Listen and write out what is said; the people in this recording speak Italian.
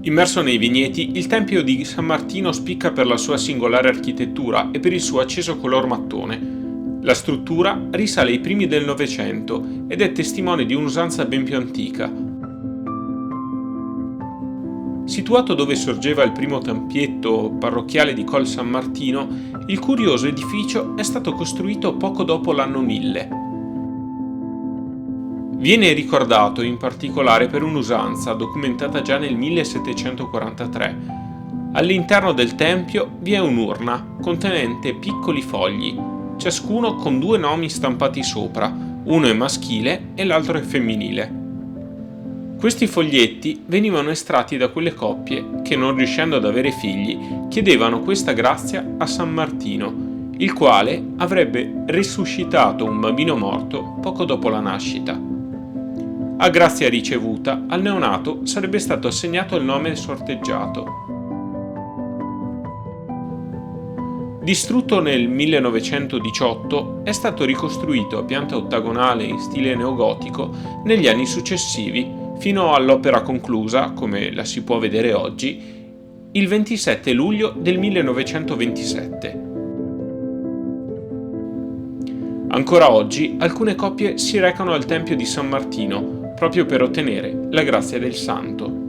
Immerso nei vigneti, il Tempio di San Martino spicca per la sua singolare architettura e per il suo acceso color mattone. La struttura risale ai primi del Novecento ed è testimone di un'usanza ben più antica. Situato dove sorgeva il primo tempietto parrocchiale di Col San Martino, il curioso edificio è stato costruito poco dopo l'anno 1000. Viene ricordato in particolare per un'usanza documentata già nel 1743. All'interno del tempio vi è un'urna contenente piccoli fogli, ciascuno con 2 nomi stampati sopra, uno è maschile e l'altro è femminile. Questi foglietti venivano estratti da quelle coppie che, non riuscendo ad avere figli, chiedevano questa grazia a San Martino, il quale avrebbe risuscitato un bambino morto poco dopo la nascita. A grazia ricevuta, al neonato sarebbe stato assegnato il nome sorteggiato. Distrutto nel 1918, è stato ricostruito a pianta ottagonale in stile neogotico negli anni successivi, fino all'opera conclusa, come la si può vedere oggi, il 27 luglio del 1927. Ancora oggi alcune coppie si recano al Tempio di San Martino proprio per ottenere la grazia del santo.